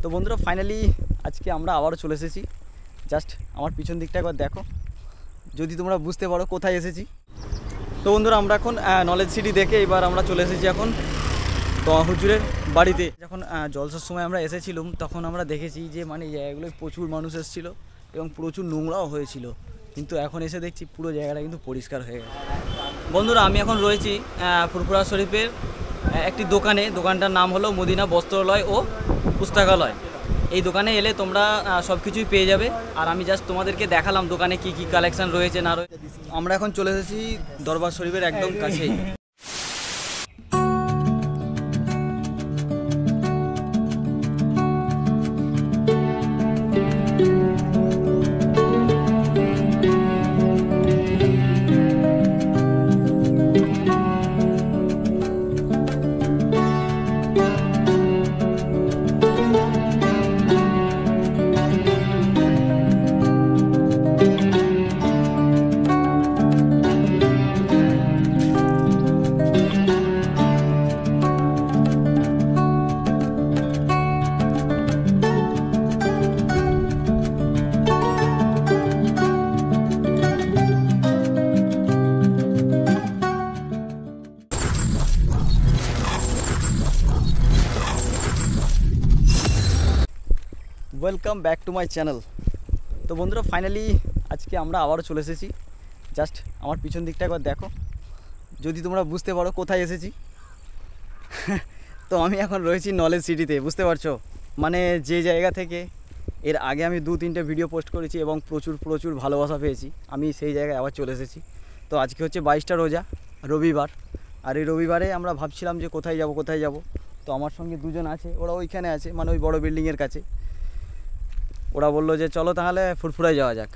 তো বন্ধুরা ফাইনালি আজকে আমরা আবারও চলে এসেছি। জাস্ট আমার পিছন দিকটা একবার দেখো, যদি তোমরা বুঝতে পারো কোথায় এসেছি। তো বন্ধুরা আমরা এখন নলেজ সিটি দেখে এবার আমরা চলে এসেছি এখন তো হুজুরের বাড়িতে। যখন জলসার সময় আমরা এসেছিলাম তখন আমরা দেখেছি যে মানে এই জায়গাগুলোয় প্রচুর মানুষ এসেছিল এবং প্রচুর নোংরাও হয়েছিল, কিন্তু এখন এসে দেখছি পুরো জায়গাটা কিন্তু পরিষ্কার হয়ে গেছে। বন্ধুরা আমি এখন রয়েছি ফুরফুরা শরীফের একটি দোকানে। দোকানটার নাম হলো মদিনা বস্ত্রালয় ও পুস্তকালয়। এই দোকানে এলে তোমরা সব কিছুই পেয়ে যাবে। আর আমি জাস্ট তোমাদেরকে দেখালাম দোকানে কি কি কালেকশন রয়েছে না রয়েছে। আমরা এখন চলে এসেছি দরবার শরীফের একদম কাছেই। Welcome back to my channel. তো বন্ধুরা ফাইনালি আজকে আমরা আবারও চলে এসেছি। জাস্ট আমার পিছন দিকটা একবার দেখো, যদি তোমরা বুঝতে পারো কোথায় এসেছি। তো আমি এখন রয়েছি নলেজ সিটিতে, বুঝতে পারছো, মানে যে জায়গা থেকে এর আগে আমি 2-3টে ভিডিও পোস্ট করেছি এবং প্রচুর ভালোবাসা পেয়েছি, আমি সেই জায়গায় আবার চলে এসেছি। তো আজকে হচ্ছে 22টা রোজা, রবিবার। আর এই রবিবারে আমরা ভাবছিলাম যে কোথায় যাব। তো আমার সঙ্গে দুজন আছে, ওরা ওইখানে আছে, মানে ওই বড় বিল্ডিংয়ের কাছে। ওরা বললো যে চলো তাহলে ফুরফুরায় যাওয়া যাক,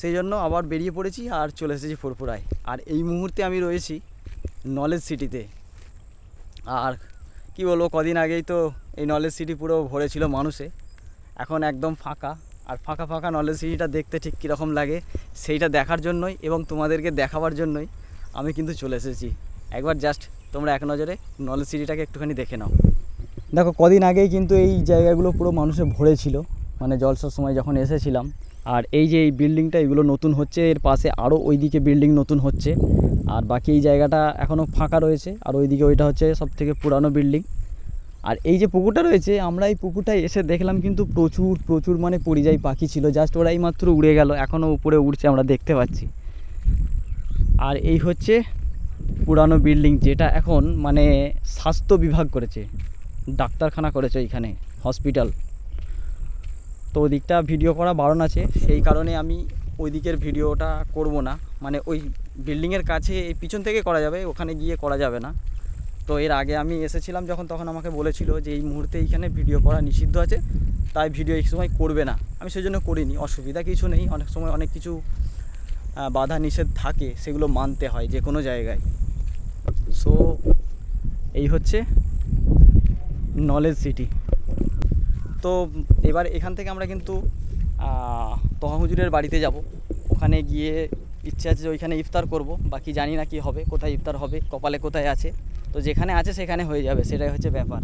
সেই জন্য আবার বেরিয়ে পড়েছি আর চলে এসেছি ফুরফুরায়। আর এই মুহূর্তে আমি রয়েছি নলেজ সিটিতে। আর কি বলবো, কদিন আগেই তো এই নলেজ সিটি পুরো ভরে ছিল মানুষে, এখন একদম ফাঁকা। আর ফাঁকা নলেজ সিটিটা দেখতে ঠিক কীরকম লাগে সেইটা দেখার জন্যই এবং তোমাদেরকে দেখাবার জন্যই আমি কিন্তু চলে এসেছি। একবার জাস্ট তোমরা এক নজরে নলেজ সিটিটাকে একটুখানি দেখে নাও। দেখো কদিন আগেই কিন্তু এই জায়গাগুলো পুরো মানুষে ভরে ছিল, মানে জলসার সময় যখন এসেছিলাম। আর এই যে এই বিল্ডিংটা, এগুলো নতুন হচ্ছে, এর পাশে আরও ওইদিকে বিল্ডিং নতুন হচ্ছে। আর বাকি এই জায়গাটা এখনও ফাঁকা রয়েছে। আর ওইদিকে ওইটা হচ্ছে সবথেকে পুরানো বিল্ডিং। আর এই যে পুকুরটা রয়েছে, আমরা এই পুকুরটায় এসে দেখলাম কিন্তু প্রচুর মানে পরিযায়ী পাখি ছিল। জাস্ট ওরাই মাত্র উড়ে গেল, এখনও উপরে উড়ছে, আমরা দেখতে পাচ্ছি। আর এই হচ্ছে পুরানো বিল্ডিং, যেটা এখন মানে স্বাস্থ্য বিভাগ করেছে, ডাক্তারখানা করেছে এখানে, হসপিটাল। তো ওই দিকটা ভিডিও করা বারণ আছে, সেই কারণে আমি ওই দিকের ভিডিওটা করব না। মানে ওই বিল্ডিংয়ের কাছে এই পিছন থেকে করা যাবে, ওখানে গিয়ে করা যাবে না। তো এর আগে আমি এসেছিলাম যখন, তখন আমাকে বলেছিল যে এই মুহূর্তে এইখানে ভিডিও করা নিষিদ্ধ আছে, তাই ভিডিও এই সময় করবে না। আমি সেই জন্য করিনি, অসুবিধা কিছু নেই। অনেক সময় অনেক কিছু বাধা নিষেধ থাকে, সেগুলো মানতে হয় যে কোনো জায়গায়। সো এই হচ্ছে নলেজ সিটি। তো এবার এখান থেকে আমরা কিন্তু তহা হুজুরের বাড়িতে যাব। ওখানে গিয়ে ইচ্ছা আছে যে ওইখানে ইফতার করব, বাকি জানি না কি হবে, কোথায় ইফতার হবে, কপালে কোথায় আছে। তো যেখানে আছে সেখানে হয়ে যাবে, সেটাই হচ্ছে ব্যাপার।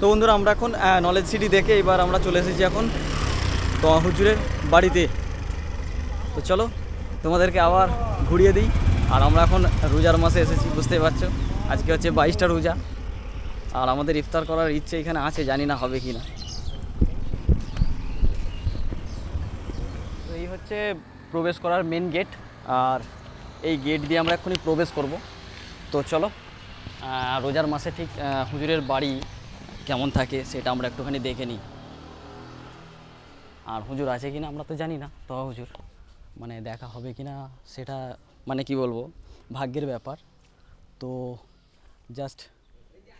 তো বন্ধুরা আমরা এখন নলেজ সিটি দেখে এবার আমরা চলে এসেছি এখন তো হুজুরের বাড়িতে। তো চলো তোমাদেরকে আবার ঘুরিয়ে দিই। আর আমরা এখন রোজার মাসে এসেছি, বুঝতেই পারছো, আজকে হচ্ছে 22টা রোজা। আর আমাদের ইফতার করার ইচ্ছে এখানে আছে, জানি না হবে কি না। তো এই হচ্ছে প্রবেশ করার মেন গেট, আর এই গেট দিয়ে আমরা এক্ষুনি প্রবেশ করব। তো চলো রোজার মাসে ঠিক হুজুরের বাড়ি কেমন থাকে সেটা আমরা একটুখানি দেখে নিই। আর হুজুর আছে কি না আমরা তো জানি না, তো হুজুর মানে দেখা হবে কি না সেটা মানে কি বলবো, ভাগ্যের ব্যাপার। তো জাস্ট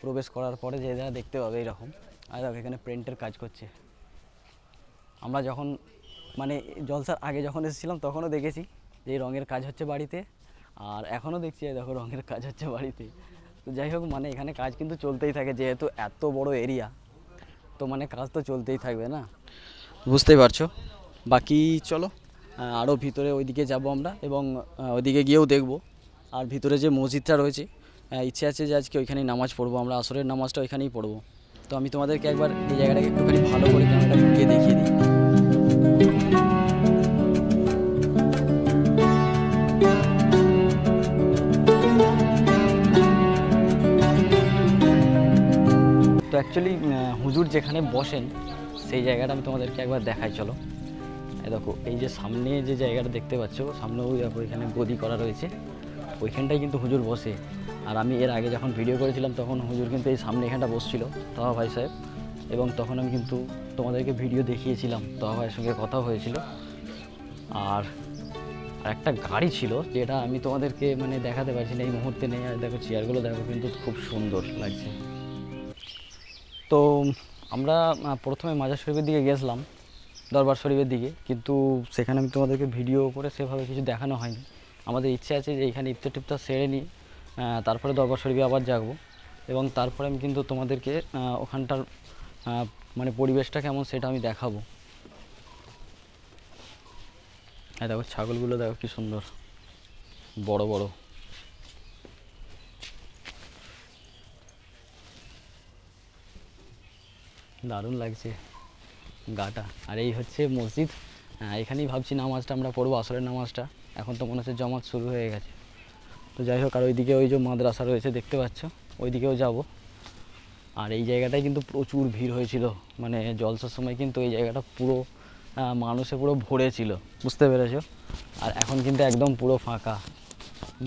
প্রবেশ করার পরে যে যারা দেখতে পাবে এরকম। আর দেখো এখানে প্রিন্টের কাজ করছে। আমরা যখন মানে জলসার আগে যখন এসেছিলাম তখনও দেখেছি যে রঙের কাজ হচ্ছে বাড়িতে, আর এখনও দেখছি দেখো রঙের কাজ হচ্ছে বাড়িতে। তো যাই হোক মানে এখানে কাজ কিন্তু চলতেই থাকে, যেহেতু এত বড় এরিয়া, তো মানে কাজ তো চলতেই থাকবে না, বুঝতেই পারছো। বাকি চলো আরও ভিতরে ওইদিকে যাব আমরা, এবং ওইদিকে গিয়েও দেখব। আর ভিতরে যে মসজিদটা রয়েছে, ইচ্ছে আছে যে আজকে ওইখানেই নামাজ পড়বো, আমরা আসরের নামাজটা ওইখানেই পড়বো। তো আমি তোমাদেরকে একবার এই জায়গাটাকে একটুখানি ভালো করে ক্যামেরাটা ঢুকিয়ে দেখিয়ে দিই। তো অ্যাকচুয়ালি হুজুর যেখানে বসেন সেই জায়গাটা আমি তোমাদেরকে একবার দেখাই, চলো। দেখো এই যে সামনে যে জায়গাটা দেখতে পাচ্ছ, সামনে ওই দেখো এখানে গদি করা রয়েছে, ওইখানটায় কিন্তু হুজুর বসে। আর আমি এর আগে যখন ভিডিও করেছিলাম তখন হুজুর কিন্তু এই সামনে এখানটা বসছিল, তহা ভাই সাহেব, এবং তখন আমি কিন্তু তোমাদেরকে ভিডিও দেখিয়েছিলাম, তহা ভাইয়ের সঙ্গে কথাও হয়েছিল। আর একটা গাড়ি ছিল যেটা আমি তোমাদেরকে মানে দেখাতে পারছি না এই মুহূর্তে নেই। আর দেখো চেয়ারগুলো দেখো কিন্তু খুব সুন্দর লাগছে। তো আমরা প্রথমে মাজার শরীফের দিকে গেছিলাম, দরবার শরীফের দিকে, কিন্তু সেখানে আমি তোমাদেরকে ভিডিও করে সেভাবে কিছু দেখানো হয়নি। আমাদের ইচ্ছে আছে যে এখানে ইফতার টিফতার সেরে নিই, তারপরে দরবার শরীফে আবার যাবো, এবং তারপরে আমি কিন্তু তোমাদেরকে ওখানটার মানে পরিবেশটা কেমন সেটা আমি দেখাবো। হ্যাঁ দেখো ছাগলগুলো দেখো কি সুন্দর বড় বড়। দারুণ লাগছে গাটা। আর এই হচ্ছে মসজিদ, এখানেই ভাবছি নামাজটা আমরা পড়বো, আসরের নামাজটা। এখন তো মনে হচ্ছে জমাত শুরু হয়ে গেছে। তো যাই হোক, আর ওইদিকে ওই যে মাদ্রাসা রয়েছে দেখতে পাচ্ছ, ওইদিকেও যাব। আর এই জায়গাটায় কিন্তু প্রচুর ভিড় হয়েছিল, মানে জলসার সময় কিন্তু এই জায়গাটা পুরো মানুষে পুরো ভরে ছিল, বুঝতে পেরেছো। আর এখন কিন্তু একদম পুরো ফাঁকা।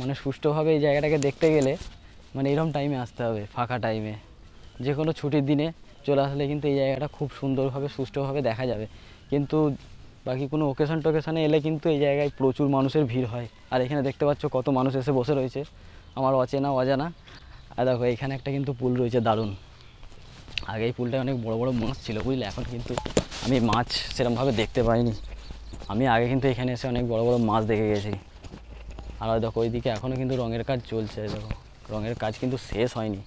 মানে সুষ্ঠুভাবে এই জায়গাটাকে দেখতে গেলে মানে এরকম টাইমে আসতে হবে, ফাঁকা টাইমে। যে কোনো ছুটির দিনে চলে আসলে কিন্তু এই জায়গাটা খুব সুন্দরভাবে সুষ্ঠুভাবে দেখা যাবে। কিন্তু বাকি কোনো টোকেশনে এলে কিন্তু এই জায়গায় প্রচুর মানুষের ভিড় হয়। আর এখানে দেখতে পাচ্ছ কত মানুষ এসে বসে রয়েছে, আমার অচেনা অজানা। আর দেখো এখানে একটা কিন্তু পুল রয়েছে দারুণ। আগে এই পুলটায় অনেক বড় বড় মাছ ছিল বুঝলে, এখন কিন্তু আমি মাছ সেরকমভাবে দেখতে পাইনি। আমি আগে কিন্তু এখানে এসে অনেক বড় বড় মাছ দেখে গেছি। আর দেখো ওইদিকে এখনও কিন্তু রঙের কাজ চলছে, দেখো রঙের কাজ কিন্তু শেষ হয়নি।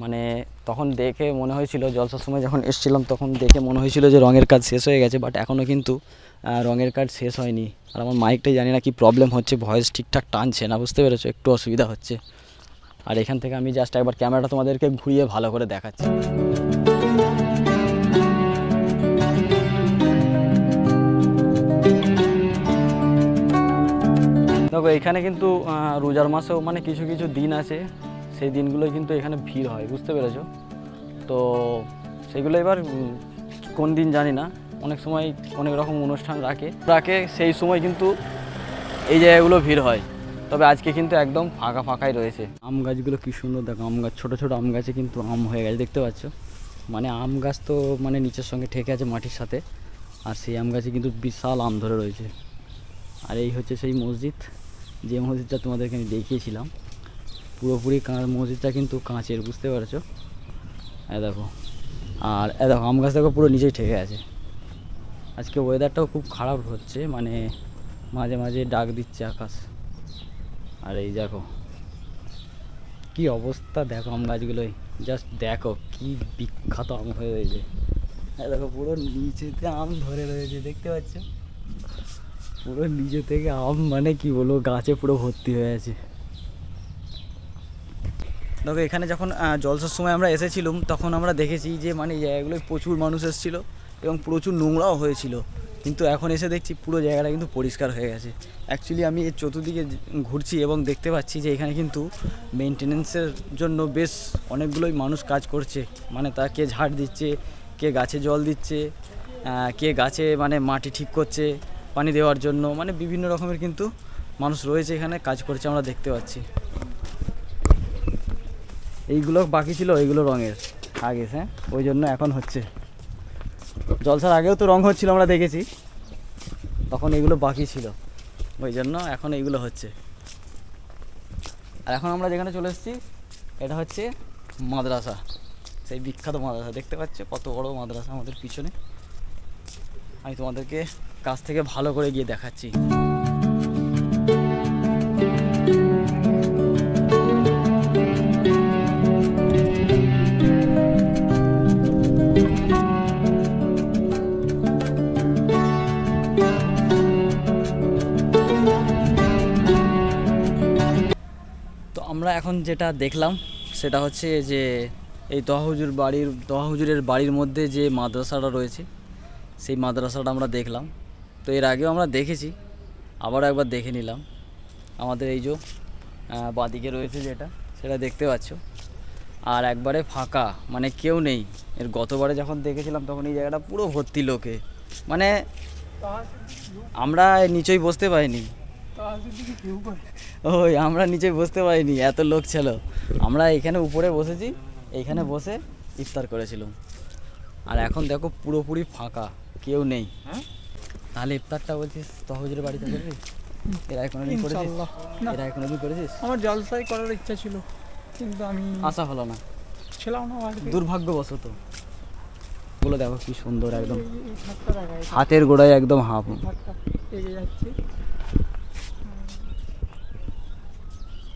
মানে তখন দেখে মনে হয়েছিল, জলসার সময় যখন এসেছিলাম তখন দেখে মনে হয়েছিল যে রঙের কাজ শেষ হয়ে গেছে, বাট এখনও কিন্তু রঙের কাজ শেষ হয়নি। আর আমার মাইকটাই জানি না কি প্রবলেম হচ্ছে, ভয়েস ঠিকঠাক টানছে না, বুঝতে পেরেছো, একটু অসুবিধা হচ্ছে। আর এখান থেকে আমি জাস্ট একবার ক্যামেরাটা তোমাদেরকে ঘুরিয়ে ভালো করে দেখাচ্ছি। দেখো এখানে কিন্তু রোজার মাসেও মানে কিছু কিছু দিন আছে, সেই দিনগুলোই কিন্তু এখানে ভিড় হয়, বুঝতে পেরেছো। তো সেগুলো এবার কোন দিন জানি না, অনেক সময় অনেক রকম অনুষ্ঠান রাখে সেই সময় কিন্তু এই জায়গাগুলো ভিড় হয়। তবে আজকে কিন্তু একদম ফাঁকা ফাঁকাই রয়েছে। আম গাছগুলো কি সুন্দর দেখো, আম গাছ, ছোটো ছোটো আম গাছে কিন্তু আম হয়ে গেছে দেখতে পাচ্ছ। মানে আম গাছ তো মানে নিচের সঙ্গে ঠেকে আছে মাটির সাথে, আর সেই আম গাছে কিন্তু বিশাল আম ধরে রয়েছে। আর এই হচ্ছে সেই মসজিদ, যে মসজিদটা তোমাদেরকে আমি দেখিয়েছিলাম। পুরোপুরি মসজিদটা কিন্তু কাঁচের, বুঝতে পারছো। দেখো, আর দেখো আম গাছ দেখো পুরো নিচেই ঠেকে আছে। আজকে ওয়েদারটাও খুব খারাপ হচ্ছে, মানে মাঝে মাঝে ডাক দিচ্ছে আকাশ। আর এই দেখো কি অবস্থা, দেখো আম গাছগুলোই জাস্ট দেখো কি বিখ্যাত আম হয়ে রয়েছে। দেখো পুরো নিচেতে আম ধরে রয়েছে দেখতে পাচ্ছ, পুরো নিচে থেকে আম, মানে কি বলবো, গাছে পুরো ভর্তি হয়ে আছে। দেখো এখানে যখন জলসার সময় আমরা এসেছিলাম তখন আমরা দেখেছি যে মানে এই জায়গাগুলোয় প্রচুর মানুষ এসেছিল এবং প্রচুর নোংরাও হয়েছিল, কিন্তু এখন এসে দেখছি পুরো জায়গাটা কিন্তু পরিষ্কার হয়ে গেছে। অ্যাকচুয়ালি আমি এর চতুর্দিকে ঘুরছি এবং দেখতে পাচ্ছি যে এখানে কিন্তু মেনটেনেন্সের জন্য বেশ অনেকগুলোই মানুষ কাজ করছে। মানে তা কে ঝাড় দিচ্ছে, কে গাছে জল দিচ্ছে, কে গাছে মানে মাটি ঠিক করছে পানি দেওয়ার জন্য, মানে বিভিন্ন রকমের কিন্তু মানুষ রয়েছে এখানে কাজ করছে, আমরা দেখতে পাচ্ছি। এইগুলো বাকি ছিল, এইগুলো রঙের আগে, হ্যাঁ, ওই জন্য এখন হচ্ছে। জলসার আগেও তো রং হচ্ছিল, আমরা দেখেছি, তখন এগুলো বাকি ছিল, ওই জন্য এখন এইগুলো হচ্ছে। আর এখন আমরা যেখানে চলে এসেছি এটা হচ্ছে মাদ্রাসা, সেই বিখ্যাত মাদ্রাসা। দেখতে পাচ্ছ কত বড় মাদ্রাসা আমাদের পিছনে। আমি তোমাদেরকে কাছ থেকে ভালো করে গিয়ে দেখাচ্ছি। তো আমরা এখন যেটা দেখলাম সেটা হচ্ছে যে এই দোহা হুজুরের বাড়ির মধ্যে যে মাদ্রাসাটা রয়েছে সেই মাদ্রাসাটা আমরা দেখলাম। তো এর আগেও আমরা দেখেছি, আবারও একবার দেখে নিলাম। আমাদের এই যে বাঁদিকে রয়েছে যেটা, সেটা দেখতে পাচ্ছ, আর একবারে ফাঁকা, মানে কেউ নেই। এর গতবারে যখন দেখেছিলাম তখন এই জায়গাটা পুরো ভর্তি লোকে, মানে আমরা নিচেই বসতে পারিনি। ওই আমরা নিচে বসতে পারিনি, এত লোক ছিল। আমরা এখানে উপরে বসেছি, এইখানে বসে ইফতার করেছিলাম। আর এখন দেখো পুরোপুরি ফাঁকা, কেউ নেই। তাহলে ইফতারটা বলছিস তহজুরের বাড়িতে করবি? এরা কোনোদিন করেছিস? এরা কোনোদিন করেছিস? আমার জলসাই করার ইচ্ছা ছিল, কিন্তু আমি আশা হলো না, ছিলাম না, দুর্ভাগ্যবশত। ওগুলো দেখো কি সুন্দর, একদম হাতের গোড়ায় একদম হাফ এগিয়ে যাচ্ছে।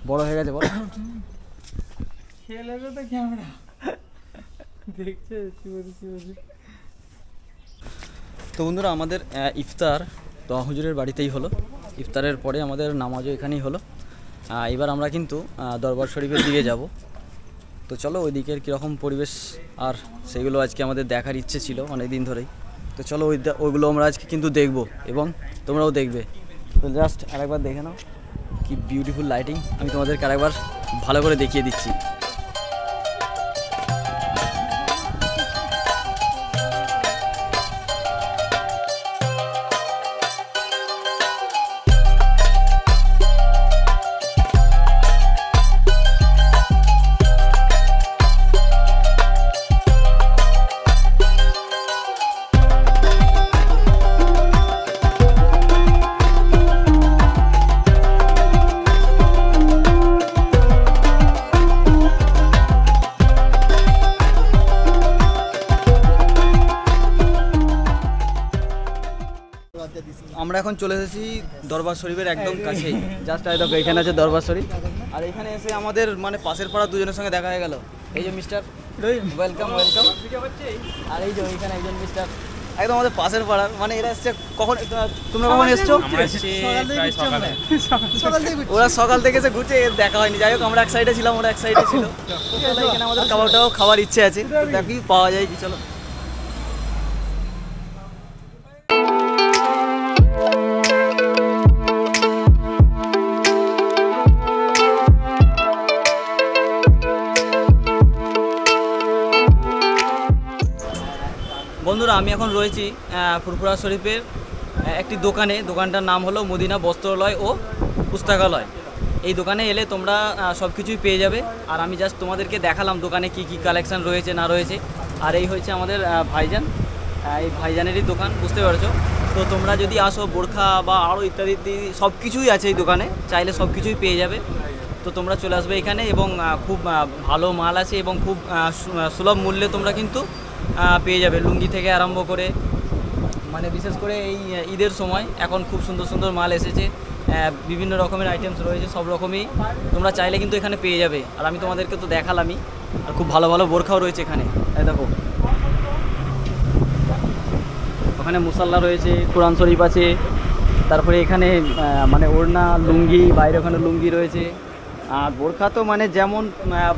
বড় হয়ে গেছে, বড় খেলে তো ক্যামেরা দেখছে। তো বন্ধুরা, আমাদের ইফতার দোহা হুজুরের বাড়িতেই হলো। ইফতারের পরে আমাদের নামাজও এখানেই হলো। এবার আমরা কিন্তু দরবার শরীফের দিকে যাব। তো চলো ওই দিকের কীরকম পরিবেশ, আর সেগুলো আজকে আমাদের দেখার ইচ্ছে ছিল অনেক দিন ধরেই। তো চলো ওইগুলো আমরা আজকে কিন্তু দেখব, এবং তোমরাও দেখবে। তো জাস্ট আরেকবার দেখে নাও কি বিউটিফুল লাইটিং। আমি তোমাদেরকে আরেকবার ভালো করে দেখিয়ে দিচ্ছি। আমরা এখন চলে এসেছি দরবার শরীফের একদম কাছেই। জাস্ট এই দেখো এখানে আছে দরবার শরীফ। আর এখানে এসে আমাদের মানে পাশের পাড়া দুজনের সঙ্গে দেখা হয়ে গেল। এই যে মিস্টার ওয়েলকাম ওয়েলকাম। আর এই যে ওইখানে একজন মিস্টার একদম আমাদের পাশের পাড়ার, মানে এরা এসছে কখন? তোমরা কখন এসছো? ওরা সকাল থেকে এসে ঘুরছে, দেখা হয়নি। যাই হোক আমরা এক সাইডে ছিলাম, ওরা এক সাইডে ছিল। এখানে আমাদের কাবাবটাও খাওয়ার ইচ্ছে আছে, দেখি পাওয়া যায় কি। চলো। বন্ধুরা, আমি এখন রয়েছি ফুরফুরা শরীফের একটি দোকানে। দোকানটার নাম হলো মদিনা বস্ত্রালয় ও পুস্তকালয়। এই দোকানে এলে তোমরা সব কিছুই পেয়ে যাবে। আর আমি জাস্ট তোমাদেরকে দেখালাম দোকানে কি কি কালেকশান রয়েছে না রয়েছে। আর এই হচ্ছে আমাদের ভাইজান, এই ভাইজানেরই দোকান, বুঝতে পারছো। তো তোমরা যদি আসো, বোরখা বা আরও ইত্যাদি ইত্যাদি সব কিছুই আছে এই দোকানে, চাইলে সব কিছুই পেয়ে যাবে। তো তোমরা চলে আসবে এখানে, এবং খুব ভালো মাল আছে এবং খুব সুলভ মূল্যে তোমরা কিন্তু পেয়ে যাবে। লুঙ্গি থেকে আরম্ভ করে, মানে বিশেষ করে এই ঈদের সময় এখন খুব সুন্দর সুন্দর মাল এসেছে, বিভিন্ন রকমের আইটেমস রয়েছে, সব রকমই তোমরা চাইলে কিন্তু এখানে পেয়ে যাবে। আর আমি তোমাদেরকে তো দেখালামই, আর খুব ভালো ভালো বোরখাও রয়েছে এখানে। এই দেখো ওখানে মুসাল্লা রয়েছে, কোরআন শরীফ আছে, তারপরে এখানে মানে ওড়না, লুঙ্গি, বাইরে ওখানে লুঙ্গি রয়েছে। আর বোরখা তো মানে যেমন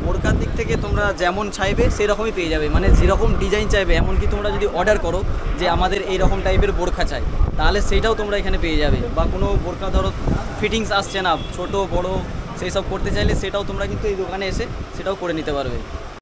বোরখার দিক থেকে তোমরা যেমন চাইবে সেই রকমই পেয়ে যাবে, মানে যেরকম ডিজাইন চাইবে। এমনকি তোমরা যদি অর্ডার করো যে আমাদের এই রকম টাইপের বোরখা চাই, তাহলে সেইটাও তোমরা এখানে পেয়ে যাবে। বা কোনো বোরখা ধরো ফিটিংস আসছে না, ছোট বড় সেই সব করতে চাইলে সেটাও তোমরা কিন্তু এই দোকানে এসে সেটাও করে নিতে পারবে।